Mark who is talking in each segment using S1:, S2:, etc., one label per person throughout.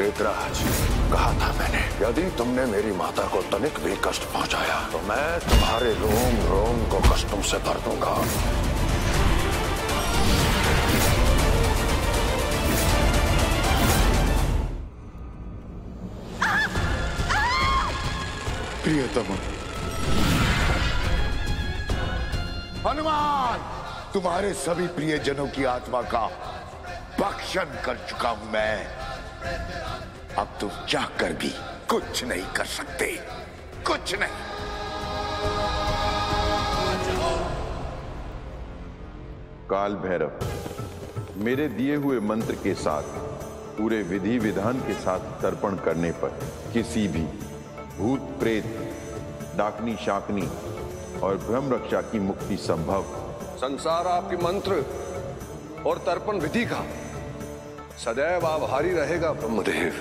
S1: प्रेतराज, कहा था मैंने, यदि तुमने मेरी माता को तनिक भी कष्ट पहुंचाया तो मैं तुम्हारे रोम रोम को कष्टों से भर दूंगा।
S2: प्रियतम, हनुमान, तुम्हारे सभी प्रियजनों की आत्मा का भक्षण कर चुका हूं मैं। अब तुम चाहकर भी कुछ नहीं कर सकते, कुछ नहीं।
S3: काल भैरव, मेरे दिए हुए मंत्र के साथ पूरे विधि विधान के साथ तर्पण करने पर किसी भी भूत प्रेत, डाकनी शाकनी और ब्रह्म रक्षा की मुक्ति संभव।
S4: संसार आपके मंत्र और तर्पण विधि का सदैव आभारी रहेगा ब्रह्मदेव।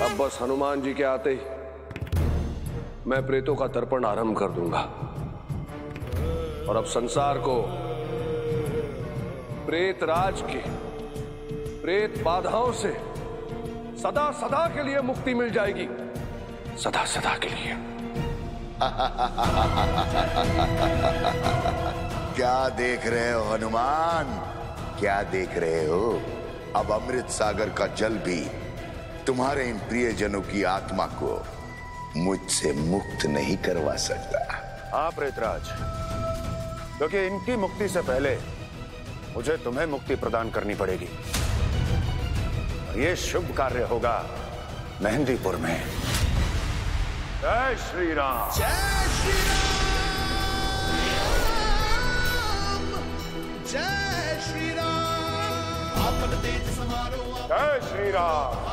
S4: अब बस हनुमान जी के आते ही मैं प्रेतों का तर्पण आरंभ कर दूंगा और अब संसार को प्रेत राज के प्रेत बाधाओं से सदा सदा के लिए मुक्ति मिल जाएगी, सदा सदा के लिए।
S2: क्या देख रहे हो हनुमान, क्या देख रहे हो? अब अमृत सागर का जल भी तुम्हारे इन प्रियजनों की आत्मा को मुझसे मुक्त नहीं करवा सकता।
S1: हाँ प्रेतराज, क्योंकि इनकी मुक्ति से पहले मुझे तुम्हें मुक्ति प्रदान करनी पड़ेगी। ये शुभ कार्य होगा मेहंदीपुर में। जय श्री राम।
S5: जय श्री राम, जय श्री राम। आपन तेज समारोह,
S1: जय श्री राम।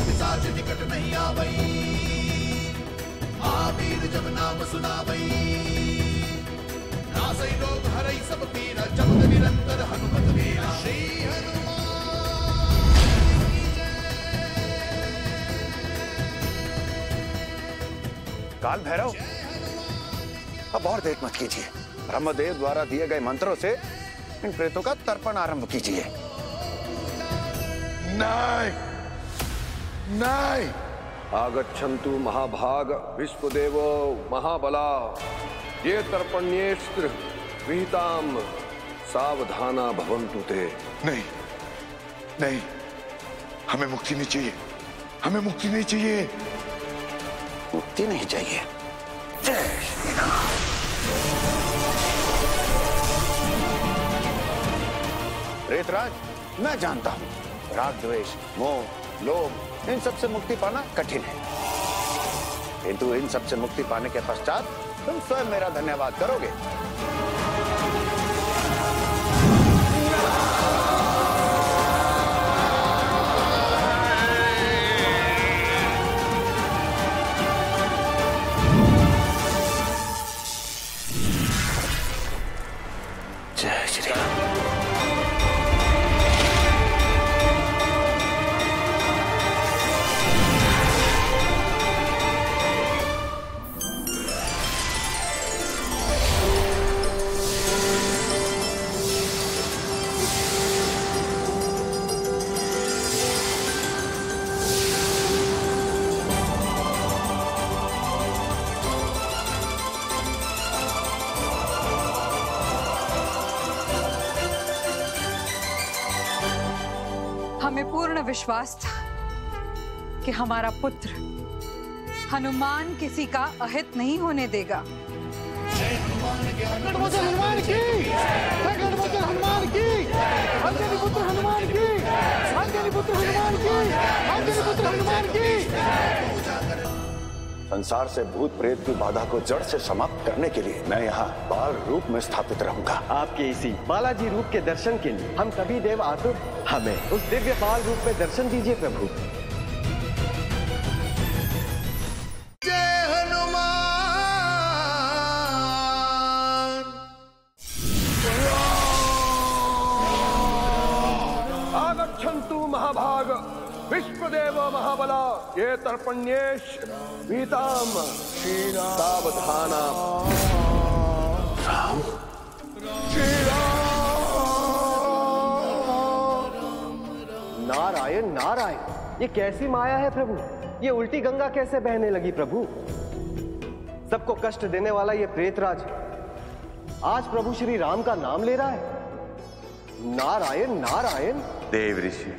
S5: पिशाच निकट नहीं आवई, महावीर जब नाम सुनावई, नासई रोग हरई सब पीरा, जपत निरंतर हनुमत वीरा। श्री हनुमान
S1: काल भैरव, अब और देर मत कीजिए। ब्रह्मदेव द्वारा दिए गए मंत्रों से इन प्रेतों का तर्पण आरंभ कीजिए।
S2: नहीं, नहीं।
S4: आगच्छन्तु महाभाग विश्वदेवो महाबला, ये तर्पण्येस्त्र विहिताम सावधाना भवन्तु ते।
S2: नहीं, नहीं, हमें मुक्ति नहीं चाहिए, हमें मुक्ति नहीं चाहिए।
S1: मुक्ति नहीं चाहिए। जय श्री राम। प्रेतराज, मैं जानता हूं राग द्वेष मोह लोभ इन सब से मुक्ति पाना कठिन है, किंतु इन सब से मुक्ति पाने के पश्चात तुम स्वयं मेरा धन्यवाद करोगे। जय श्री राम।
S6: हमें पूर्ण विश्वास था कि हमारा पुत्र हनुमान किसी का अहित नहीं होने देगा।
S5: हनुमान की, हनुमान की, अंजनी पुत्र हनुमान की, अंजनी पुत्र हनुमान की, अंजनी पुत्र हनुमान की।
S1: संसार से भूत प्रेत की बाधा को जड़ से समाप्त करने के लिए मैं यहाँ बाल रूप में स्थापित रहूंगा।
S7: आपके इसी बालाजी रूप के दर्शन के लिए हम सभी देव आतुर, हमें उस दिव्य बाल रूप में दर्शन दीजिए प्रभु।
S5: जय हनुमान।
S4: आगच्छन्तु महाभाग विश्वदेव महाबला, ये तर्पण्येश विहिताम सावधाना।
S1: राम,
S4: श्री
S7: नारायण नारायण, ये कैसी माया है प्रभु? ये उल्टी गंगा कैसे बहने लगी प्रभु? सबको कष्ट देने वाला ये प्रेतराज आज प्रभु श्री राम का नाम ले रहा है। नारायण नारायण।
S8: देव ऋषि,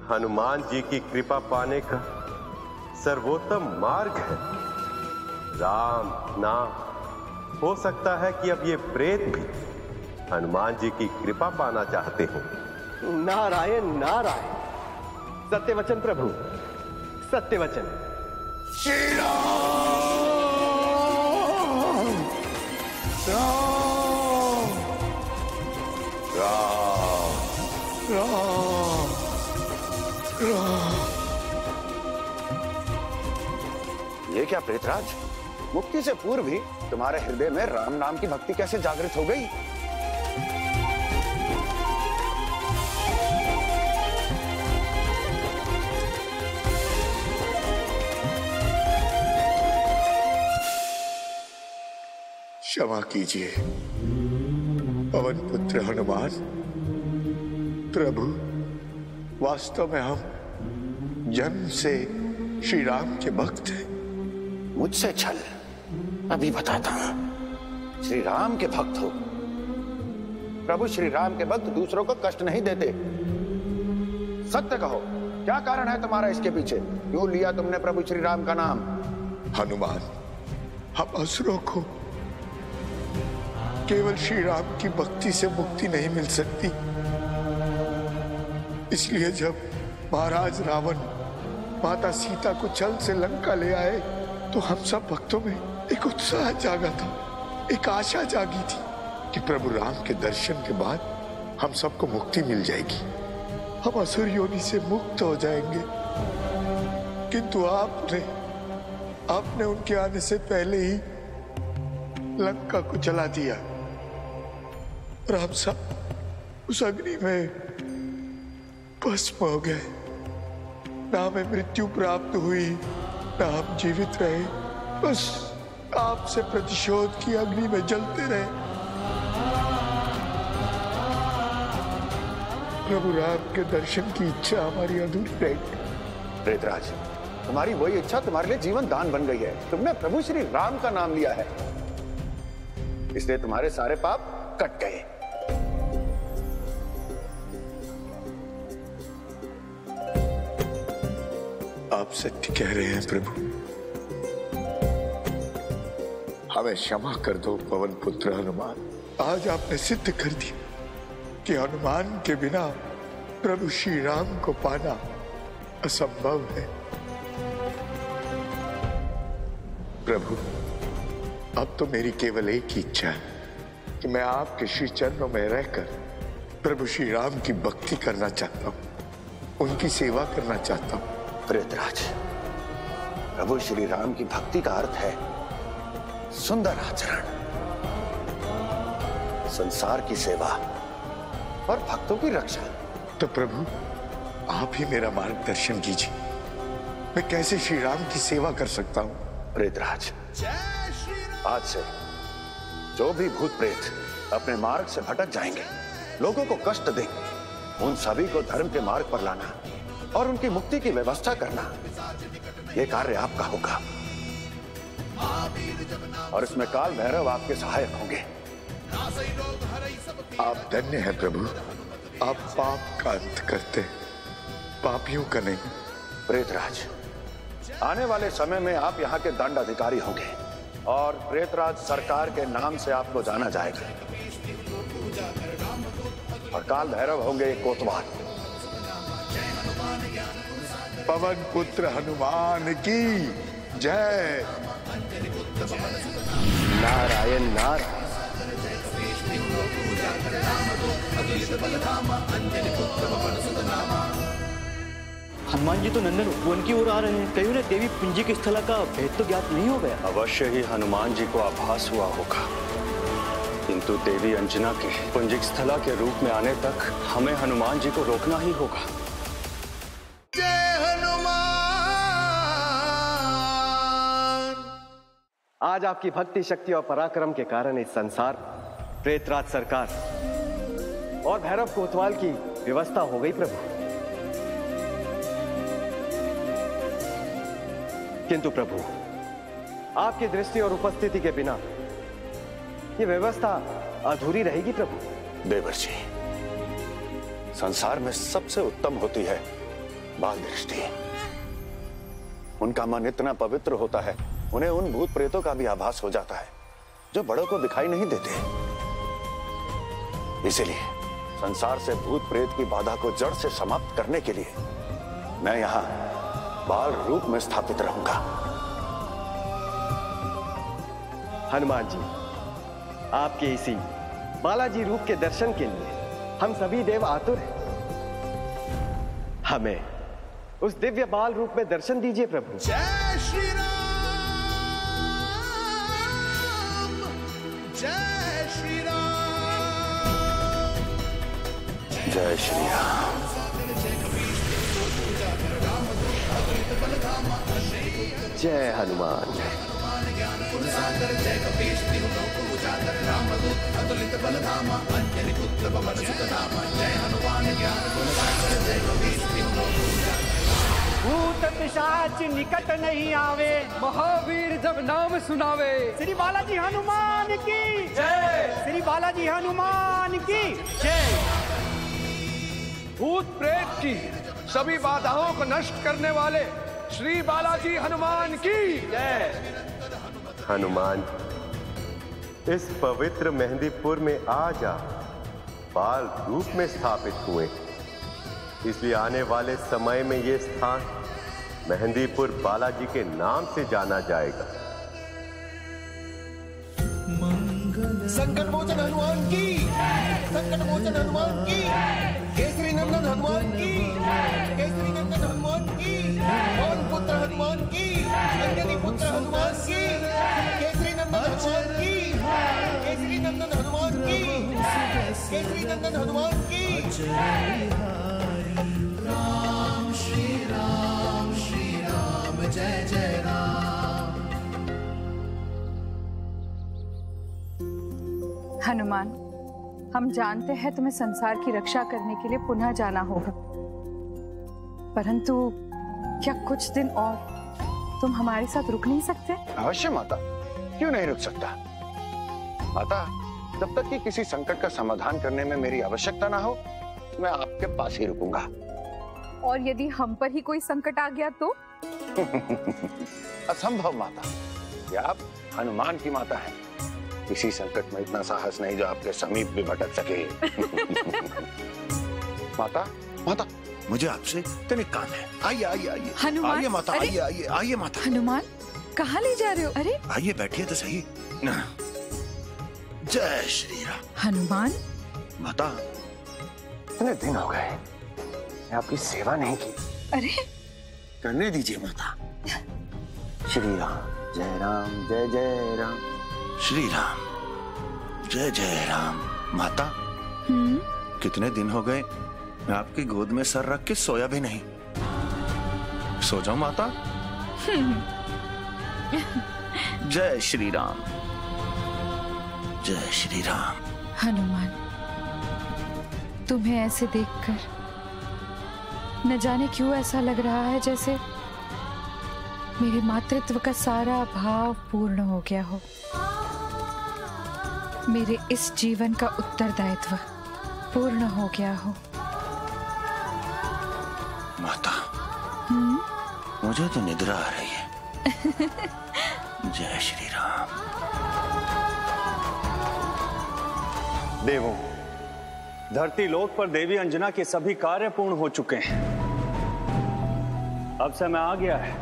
S8: हनुमान जी की कृपा पाने का सर्वोत्तम मार्ग है राम नाम। हो सकता है कि अब ये प्रेत भी हनुमान जी की कृपा पाना चाहते हो।
S7: नारायण नारायण, सत्य वचन प्रभु, सत्य वचन।
S2: श्री राम राम राम राम राम।
S1: ये क्या प्रेतराज, मुक्ति से पूर्व ही तुम्हारे हृदय में राम नाम की भक्ति कैसे जागृत हो गई?
S2: क्षमा कीजिए पवन पुत्र हनुमान। प्रभु, वास्तव में हम जन्म से श्री राम के भक्त हैं।
S1: मुझसे छल, अभी बताता हूं। श्री राम के भक्त हो। प्रभु श्री राम के भक्त दूसरों को कष्ट नहीं देते। सत्य कहो, क्या कारण है तुम्हारा इसके पीछे? क्यों लिया तुमने प्रभु श्री राम का नाम?
S2: हनुमान, हम असुरों को केवल श्री राम की भक्ति से मुक्ति नहीं मिल सकती। इसलिए जब महाराज रावण माता सीता को छल से लंका ले आए तो हम सब भक्तों में एक उत्साह जागा था, एक आशा जागी थी कि प्रभु राम के दर्शन के बाद हम सबको मुक्ति मिल जाएगी, हम असुर योनि से मुक्त हो जाएंगे। किंतु आपने उनके आने से पहले ही लंका को जला दिया और हम सब उस अग्नि में भस्म हो गए। ना हमें मृत्यु प्राप्त हुई, ना हम जीवित रहे, बस आपसे प्रतिशोध की अग्नि में जलते रहे। प्रभु राम के दर्शन की इच्छा हमारी अधूरी रही।
S1: प्रेतराज, तुम्हारी वही इच्छा तुम्हारे लिए जीवन दान बन गई है। तुमने प्रभु श्री राम का नाम लिया है, इसलिए तुम्हारे सारे पाप कट गए।
S2: आप सत्य कह रहे हैं प्रभु। हमें क्षमा कर दो पवन पुत्र हनुमान। आज आपने सिद्ध कर दिया कि हनुमान के बिना प्रभु श्री राम को पाना असंभव है। प्रभु, अब तो मेरी केवल एक ही इच्छा है कि मैं आपके श्री चरणों में रहकर प्रभु श्री राम की भक्ति करना चाहता हूँ, उनकी सेवा करना चाहता हूँ।
S1: प्रेतराज, प्रभु श्री राम की भक्ति का अर्थ है सुंदर आचरण, संसार की सेवा और भक्तों की रक्षा।
S2: तो प्रभु, आप ही मेरा मार्गदर्शन कीजिए। मैं कैसे श्री राम की सेवा कर सकता हूँ?
S1: प्रेतराज, आज से जो भी भूत प्रेत अपने मार्ग से भटक जाएंगे, लोगों को कष्ट देंगे, उन सभी को धर्म के मार्ग पर लाना और उनकी मुक्ति की व्यवस्था करना, ये कार्य आपका होगा। और इसमें काल भैरव आपके सहायक होंगे।
S2: आप धन्य हैं प्रभु। आप पाप का अंत करते, पापियों का नहीं।
S1: प्रेतराज, आने वाले समय में आप यहाँ के दंड अधिकारी होंगे और प्रेतराज सरकार के नाम से आपको जाना जाएगा। और काल भैरव होंगे कोतवाल।
S2: पवन पुत्र हनुमान की जय।
S7: नारायण नारायण।
S9: हनुमान जी तो नंदन उपवन की ओर आ रहे हैं। कहीं उन्हें देवी पुंजी की स्थला का भेद तो ज्ञात नहीं हो गया।
S10: अवश्य ही हनुमान जी को आभास हुआ होगा, किंतु देवी अंजना के पुंजिक स्थला के रूप में आने तक हमें हनुमान जी को रोकना ही होगा।
S7: आज आपकी भक्ति शक्ति और पराक्रम के कारण इस संसार, प्रेतराज सरकार और भैरव कोतवाल की व्यवस्था हो गई प्रभु। किंतु प्रभु, आपकी दृष्टि और उपस्थिति के बिना ये व्यवस्था अधूरी रहेगी प्रभु।
S1: देवर्षि, संसार में सबसे उत्तम होती है बाल दृष्टि। उनका मन इतना पवित्र होता है, उन्हें उन भूत प्रेतों का भी आभास हो जाता है जो बड़ों को दिखाई नहीं देते। इसीलिए संसार से भूत प्रेत की बाधा को जड़ से समाप्त करने के लिए मैं यहां बाल रूप में स्थापित रहूंगा।
S7: हनुमान जी, आपके इसी बालाजी रूप के दर्शन के लिए हम सभी देव आतुर हैं। हमें उस दिव्य बाल रूप में दर्शन दीजिए प्रभु।
S5: जय श्री राम, जय श्री राम,
S1: जय श्री राम।
S7: जय हनुमान।
S11: भूत पिशाच निकट नहीं आवे, महावीर जब नाम सुनावे। श्री बालाजी हनुमान की जय, श्री बालाजी हनुमान की जय।
S4: भूत प्रेत की सभी बाधाओं को नष्ट करने वाले श्री बालाजी हनुमान की जय।
S8: हनुमान, इस पवित्र मेहंदीपुर में आज आप बाल रूप में स्थापित हुए, इसलिए आने वाले समय में ये स्थान मेहंदीपुर बालाजी के नाम से जाना जाएगा।
S5: संकट मोचन हनुमान की, संकट मोचन हनुमान की, केसरी नंदन हनुमान की, केसरी नंदन हनुमान की, पवन पुत्र हनुमान की, अंजनी पुत्र हनुमान की, केसरी नंदन हनुमान की, केसरी नंदन हनुमान की, केसरी नंदन हनुमान की। राम श्री राम, श्री राम जय जय राम।
S6: हनुमान, हम जानते हैं तुम्हें संसार की रक्षा करने के लिए पुनः जाना होगा, परंतु क्या कुछ दिन और तुम हमारे साथ रुक नहीं सकते?
S1: अवश्य माता, क्यों नहीं रुक सकता। माता, जब तक कि किसी संकट का समाधान करने में मेरी आवश्यकता ना हो, मैं आपके पास ही रुकूंगा।
S6: और यदि हम पर ही कोई संकट आ गया तो?
S1: असंभव माता, ये आप हनुमान की माता हैं। किसी संकट में इतना साहस नहीं जो आपके समीप भी भटक सके। माता, माता, मुझे आपसे तनिक काम है। आइए आइए आइए।
S6: हनुमान,
S1: आइए माता, आइए आइए आइए माता।
S6: हनुमान, कहाँ ले जा रहे हो? अरे
S1: आइए बैठिए तो सही। जय श्री राम।
S6: हनुमान,
S1: माता, इतने दिन हो गए मैं आपकी सेवा नहीं की।
S6: अरे
S1: करने दीजिए माता। श्री राम, जय राम, जय जय राम, श्री राम, जय जय राम। माता, कितने दिन हो गए मैं आपकी गोद में सर रख के सोया भी नहीं। सो जाओ माता। जय श्री राम, जय श्री राम।
S6: हनुमान, तुम्हें ऐसे देखकर न जाने क्यों ऐसा लग रहा है जैसे मेरे मातृत्व का सारा भाव पूर्ण हो गया हो। मेरे इस जीवन का उत्तरदायित्व पूर्ण हो गया हो।
S1: माता, मुझे तो निद्रा आ रही है। जय श्री राम।
S10: देवों, धरती लोक पर देवी अंजना के सभी कार्य पूर्ण हो चुके हैं। अब समय आ गया है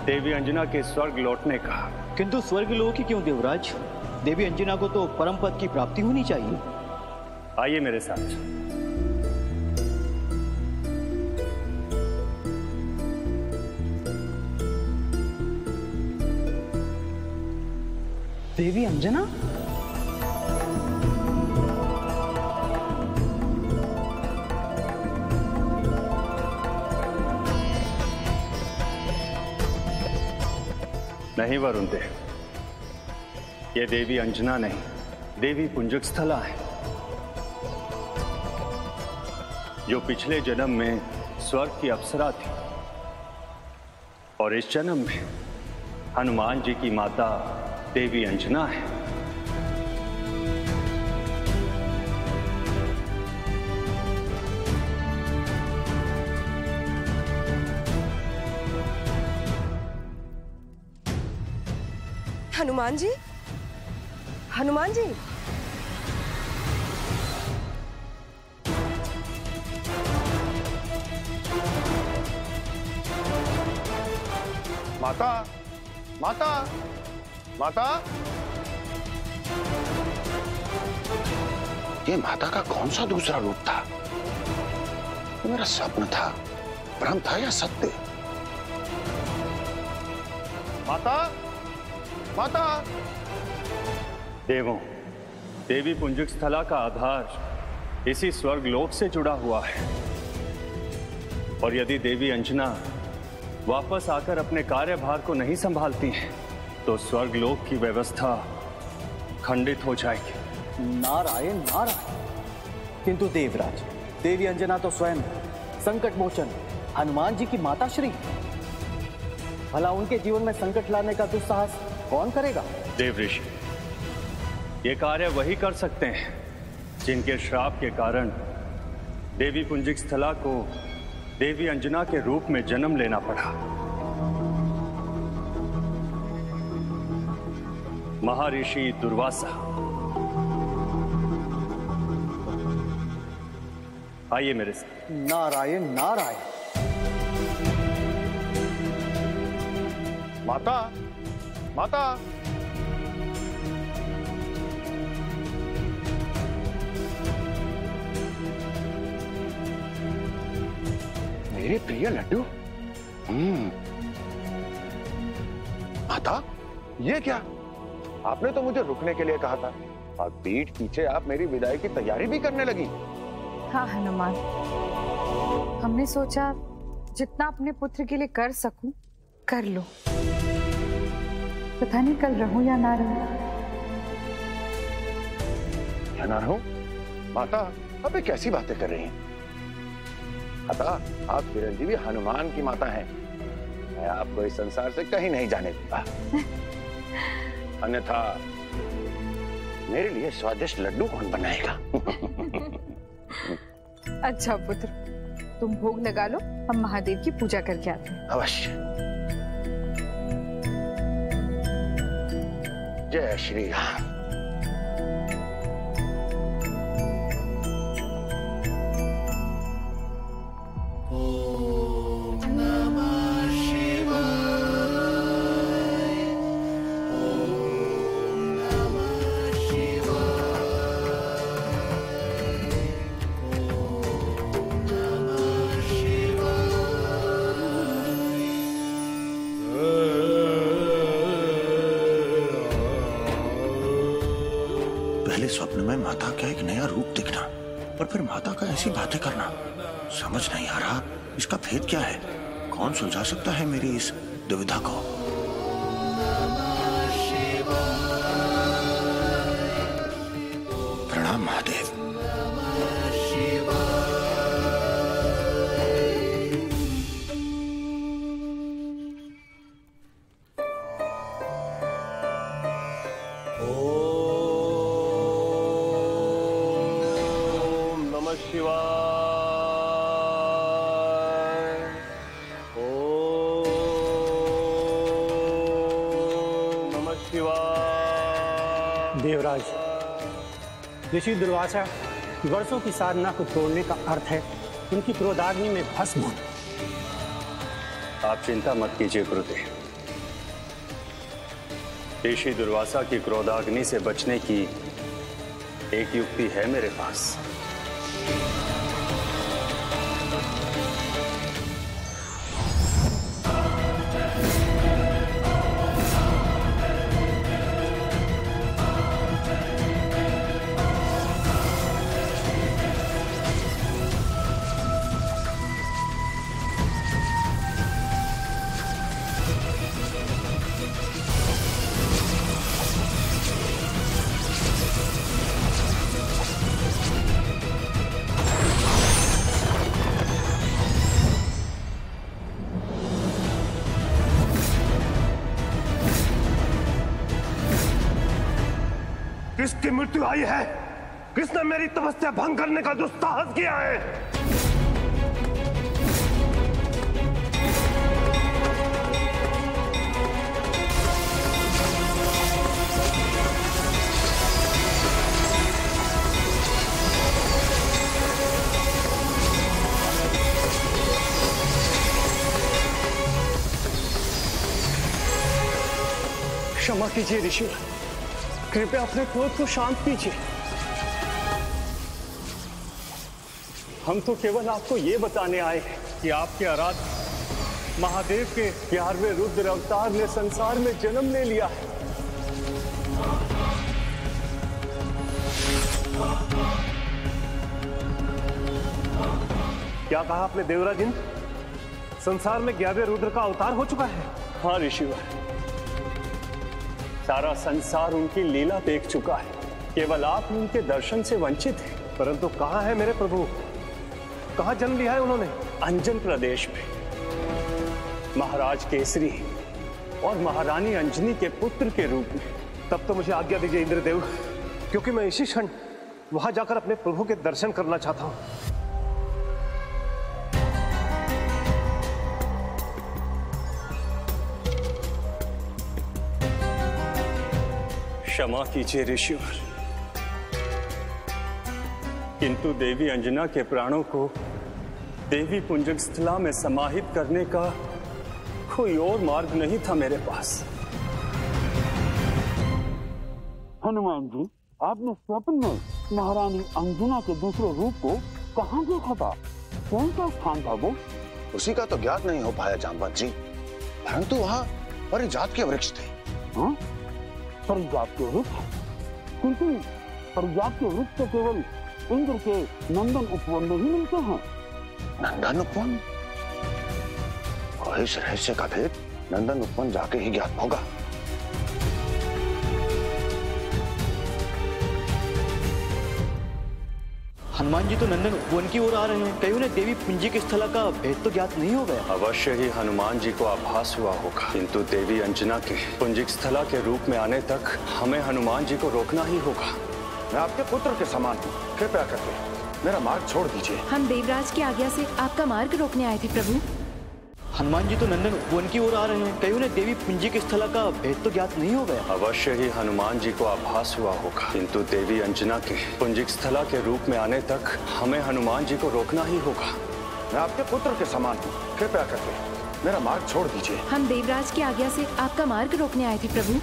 S10: देवी अंजना के स्वर्ग लौटने का।
S9: किंतु स्वर्ग लोक ही क्यों देवराज? देवी अंजना को तो परम पद की प्राप्ति होनी चाहिए।
S10: आइए मेरे साथ।
S11: देवी अंजना?
S10: नहीं वरुण देव, ये देवी अंजना नहीं, देवी पुंजक स्थला है, जो पिछले जन्म में स्वर्ग की अप्सरा थी और इस जन्म में हनुमान जी की माता देवी अंजना है।
S12: हनुमान जी, हनुमान जी,
S1: माता, माता, माता। ये माता का कौन सा दूसरा रूप था? ये मेरा स्वप्न था, भ्रम था या सत्य? माता, माता।
S10: देवों, देवी पुंजिक स्थला का आधार इसी स्वर्ग लोक से जुड़ा हुआ है, और यदि देवी अंजना वापस आकर अपने कार्यभार को नहीं संभालती हैं, तो स्वर्ग लोक की व्यवस्था खंडित हो जाएगी।
S9: नारायण नारायण। किंतु देवराज, देवी अंजना तो स्वयं संकट मोचन हनुमान जी की माता श्री, भला उनके जीवन में संकट लाने का दुस्साहस कौन करेगा?
S10: देव ऋषि, ये कार्य वही कर सकते हैं जिनके श्राप के कारण देवी पुंजिक स्थला को देवी अंजना के रूप में जन्म लेना पड़ा। महर्षि दुर्वासा। आइए मेरे साथ।
S9: नारायण नारायण।
S1: माता, माता। मेरे प्रिय लड्डू। माता, ये क्या? आपने तो मुझे रुकने के लिए कहा था, और पीठ पीछे आप मेरी विदाई की तैयारी भी करने लगी।
S6: हाँ हनुमान, हमने सोचा जितना अपने पुत्र के लिए कर सकूं कर लो। पता नहीं कल रहूं या ना रहूं।
S1: या ना रहूं? माता, अब ये कैसी बातें कर रही हैं? माता, आप चिरंजीवी हनुमान की माता हैं। मैं आपको इस संसार से कहीं नहीं जाने दूंगा। अन्यथा मेरे लिए स्वादिष्ट लड्डू कौन बनाएगा?
S6: अच्छा पुत्र, तुम भोग लगा लो, हम महादेव की पूजा करके आते हैं।
S1: अवश्य। जय श्री राम। पहले स्वप्न में माता का एक नया रूप दिखना, और फिर माता का ऐसी बातें करना, समझ नहीं आ रहा इसका भेद क्या है। कौन सुलझा सकता है मेरी इस दुविधा को? प्रणाम महादेव।
S11: देवराज, ऋषि दुर्वासा वर्षों की साधना को तोड़ने का अर्थ है उनकी क्रोधाग्नि में भस्म होना।
S10: आप चिंता मत कीजिए गुरुदेव। ऋषि दुर्वासा की क्रोधाग्नि से बचने की एक युक्ति है मेरे पास।
S8: किसकी मृत्यु आई है? किसने मेरी तपस्या भंग करने का दुस्साहस किया है?
S10: क्षमा कीजिए ऋषिवर, कृपया अपने क्रोध को शांत कीजिए। हम तो केवल आपको ये बताने आए हैं कि आपके आराध्य महादेव के 11वें रुद्र अवतार ने संसार में जन्म ले लिया है।
S8: क्या कहा आपने देवराज इंद्र? संसार में 11वें रुद्र का अवतार हो चुका है?
S10: हाँ ऋषिवर, सारा संसार उनकी लीला देख चुका है, केवल आप उनके दर्शन से वंचित हैं।
S8: परंतु कहाँ है मेरे प्रभु? कहाँ जन्म लिया है उन्होंने?
S10: अंजन प्रदेश में महाराज केसरी और महारानी अंजनी के पुत्र के रूप में।
S8: तब तो मुझे आज्ञा दीजिए इंद्रदेव, क्योंकि मैं इसी क्षण वहां जाकर अपने प्रभु के दर्शन करना चाहता हूं।
S10: क्षमा कीजिए ऋषिवर, किंतु देवी अंजना के प्राणों को देवी पुंजक स्थला में समाहित करने का कोई और मार्ग नहीं था मेरे पास।
S13: हनुमान जी, आपने स्वप्न में महारानी अंजना के दूसरे रूप को कहाँ देखा था? कौन सा स्थान था वो?
S1: उसी का तो ज्ञात नहीं हो पाया जामवंत जी, परंतु वहाँ परिजात के वृक्ष थे।
S13: हाँ? परिजात के वृक्ष? किंतु परिजात के वृक्ष तो केवल इंद्र के नंदन उपवन में ही मिलते हैं।
S1: नंदन उपवन? इस रहस्य का भेद नंदन उपवन जाके ही ज्ञात होगा।
S9: हनुमान जी तो नंदन उपवन की ओर आ रहे हैं, कहीं उन्हें देवी पुंजिक स्थला का भेद तो ज्ञात नहीं हो गया।
S10: अवश्य ही हनुमान जी को आभास हुआ होगा, किंतु देवी अंजना के पुंजिक स्थला के रूप में आने तक हमें हनुमान जी को रोकना ही होगा।
S1: मैं आपके पुत्र के समान हूँ, कृपया करके मेरा मार्ग छोड़ दीजिए।
S12: हम देवराज की आज्ञा से आपका मार्ग रोकने आए थे प्रभु।
S9: हनुमान जी तो नंदन उपवन की ओर आ रहे हैं, कहीं उन्हें देवी पुंजिक स्थला का भेद तो ज्ञात नहीं हो गया।
S10: अवश्य ही हनुमान जी को आभास हुआ होगा, किंतु देवी अंजना के पुंजिक स्थला के रूप में आने तक हमें हनुमान जी को रोकना ही होगा।
S1: मैं आपके पुत्र के समान हूँ, कृपया करके मेरा मार्ग छोड़ दीजिए।
S12: हम देवराज की आज्ञा से आपका मार्ग रोकने आए थे प्रभु।